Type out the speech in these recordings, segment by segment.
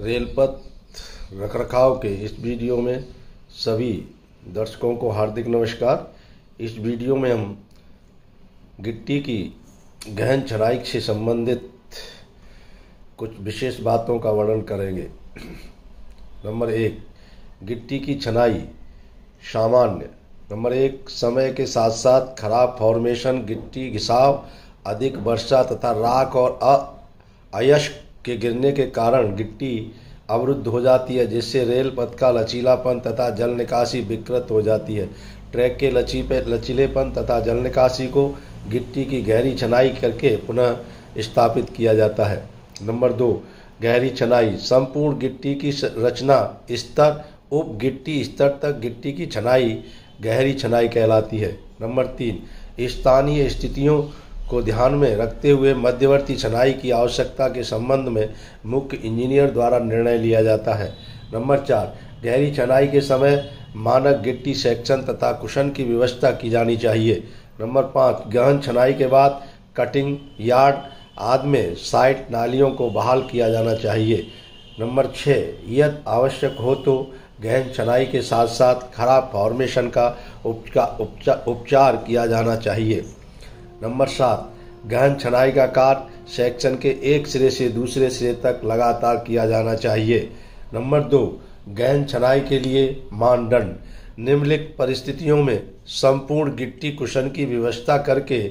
रेलपथ रखरखाव के इस वीडियो में सभी दर्शकों को हार्दिक नमस्कार। इस वीडियो में हम गिट्टी की गहन छनाई से संबंधित कुछ विशेष बातों का वर्णन करेंगे। नंबर 1, गिट्टी की छनाई सामान्य। नंबर 1, समय के साथ साथ खराब फॉर्मेशन, गिट्टी घिसाव, अधिक वर्षा तथा राख और अयस्क के गिरने के कारण गिट्टी अवरुद्ध हो जाती है, जिससे रेल पथ का लचीलापन तथा जल निकासी विकृत हो जाती है। ट्रैक के लचीलेपन तथा जल निकासी को गिट्टी की गहरी छनाई करके पुनः स्थापित किया जाता है। नंबर 2, गहरी छनाई। संपूर्ण गिट्टी की रचना स्तर उप गिट्टी स्तर तक गिट्टी की छनाई गहरी छनाई कहलाती है। नंबर 3, स्थानीय स्थितियों को ध्यान में रखते हुए मध्यवर्ती छनाई की आवश्यकता के संबंध में मुख्य इंजीनियर द्वारा निर्णय लिया जाता है। नंबर 4, गहरी छनाई के समय मानक गिट्टी सेक्शन तथा कुशन की व्यवस्था की जानी चाहिए। नंबर 5, गहन छनाई के बाद कटिंग यार्ड आदि में साइड नालियों को बहाल किया जाना चाहिए। नंबर 6, यदि आवश्यक हो तो गहन छनाई के साथ साथ खराब फॉर्मेशन का उपचार किया जाना चाहिए। नंबर 7, गहन छनाई का कार्य सेक्शन के एक सिरे से दूसरे सिरे तक लगातार किया जाना चाहिए। नंबर 2, गहन छनाई के लिए मानदंड। निम्नलिखित परिस्थितियों में संपूर्ण गिट्टी कुशन की व्यवस्था करके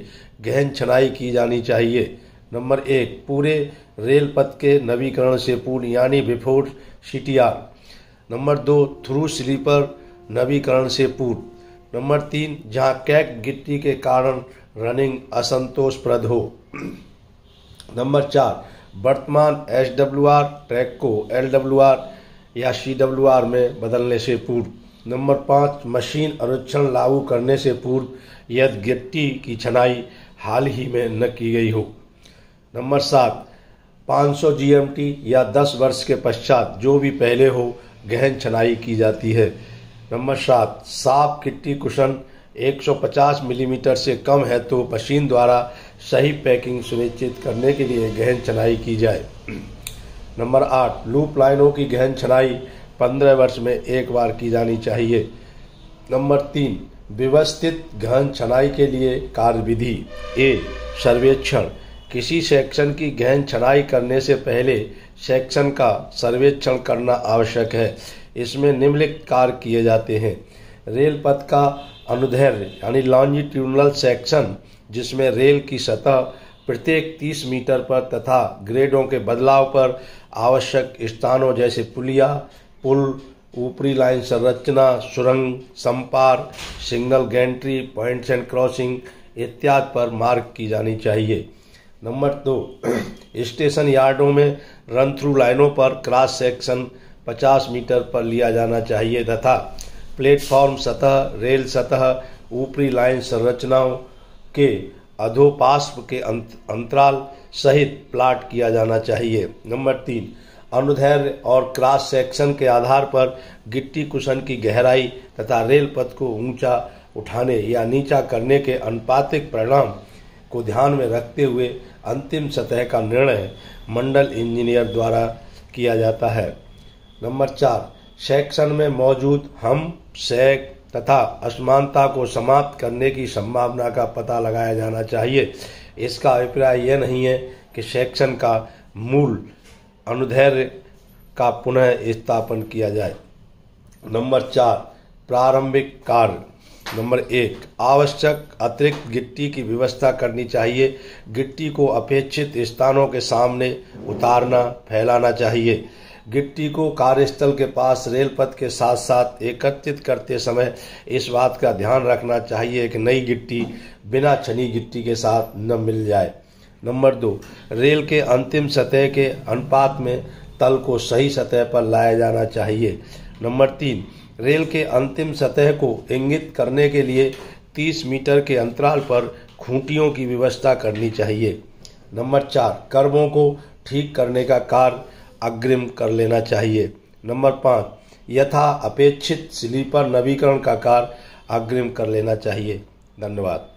गहन छनाई की जानी चाहिए। नंबर 1, पूरे रेल पथ के नवीकरण से पूर्व यानी before CTR. Number 2, through sleeper नवीकरण से पूर्व। नंबर 3, जहां कैक गिट्टी के कारण रनिंग असंतोषप्रद हो। नंबर 4, वर्तमान एसडब्ल्यूआर ट्रैक को एलडब्ल्यूआर या सीडब्ल्यूआर में बदलने से पूर्व। नंबर 5, मशीन अनुच्छन लागू करने से पूर्व यदि गिट्टी की छनाई हाल ही में न की गई हो। नंबर 7, 500 जीएमटी या 10 वर्ष के पश्चात जो भी पहले हो गहन छनाई की जाती है। नंबर 7, साफ गिट्टी कुशन 150 मिलीमीटर से कम है तो मशीन द्वारा सही पैकिंग सुनिश्चित करने के लिए गहन छनाई की जाए। नंबर 8, लूप लाइनों की गहन छनाई 15 वर्ष में एक बार की जानी चाहिए। नंबर 3, व्यवस्थित गहन छनाई के लिए कार्यविधि। ए, सर्वेक्षण। किसी सेक्शन की गहन छनाई करने से पहले सेक्शन का सर्वेक्षण करना आवश्यक है। इसमें निम्नलिखित कार्य किए जाते हैं। रेल पथ का अनुदैर्ध्य यानी लॉन्जिट्यूडनल सेक्शन, जिसमें रेल की सतह प्रत्येक 30 मीटर पर तथा ग्रेडों के बदलाव पर आवश्यक स्थानों जैसे पुलिया, पुल, ऊपरी लाइन संरचना, सुरंग, संपार, signal gantry, points and crossing इत्यादि पर मार्क की जानी चाहिए। नंबर 2, स्टेशन यार्डों में रन थ्रू लाइनों पर क्रॉस सेक्शन 50 मीटर पर लिया जाना चाहिए तथा प्लेटफॉर्म सतह, रेल सतह, ऊपरी लाइन संरचनाओं के अधोपार्श्व के अंतराल सहित प्लाट किया जाना चाहिए। नंबर 3, अनुदैर्ध्य और क्रॉस सेक्शन के आधार पर गिट्टी कुशन की गहराई तथा रेल पथ को ऊंचा उठाने या नीचा करने के अनुपातिक परिणाम को ध्यान में रखते हुए अंतिम सतह का निर्णय मंडल इंजीनियर द्वारा किया जाता है। नंबर 4, सेक्शन में मौजूद हम, सैग तथा असमानता को समाप्त करने की संभावना का पता लगाया जाना चाहिए। इसका अभिप्राय यह नहीं है कि सेक्शन का मूल अनुदैर्ध्य का पुनः स्थापन किया जाए। नंबर 4, प्रारंभिक कार्य। नंबर 1, आवश्यक अतिरिक्त गिट्टी की व्यवस्था करनी चाहिए। गिट्टी को अपेक्षित स्थानों के सामने उतारना, फैलाना चाहिए। गिट्टी को कार्यस्थल के पास रेल पथ के साथ साथ एकत्रित करते समय इस बात का ध्यान रखना चाहिए कि नई गिट्टी बिना छनी गिट्टी के साथ न मिल जाए। नंबर 2, रेल के अंतिम सतह के अनुपात में तल को सही सतह पर लाया जाना चाहिए। नंबर 3, रेल के अंतिम सतह को इंगित करने के लिए 30 मीटर के अंतराल पर खूंटियों की व्यवस्था करनी चाहिए। नंबर 4, कर्वों को ठीक करने का कार्य अग्रिम कर लेना चाहिए। नंबर 5, यथा अपेक्षित स्लीपर नवीकरण का कार्य अग्रिम कर लेना चाहिए। धन्यवाद।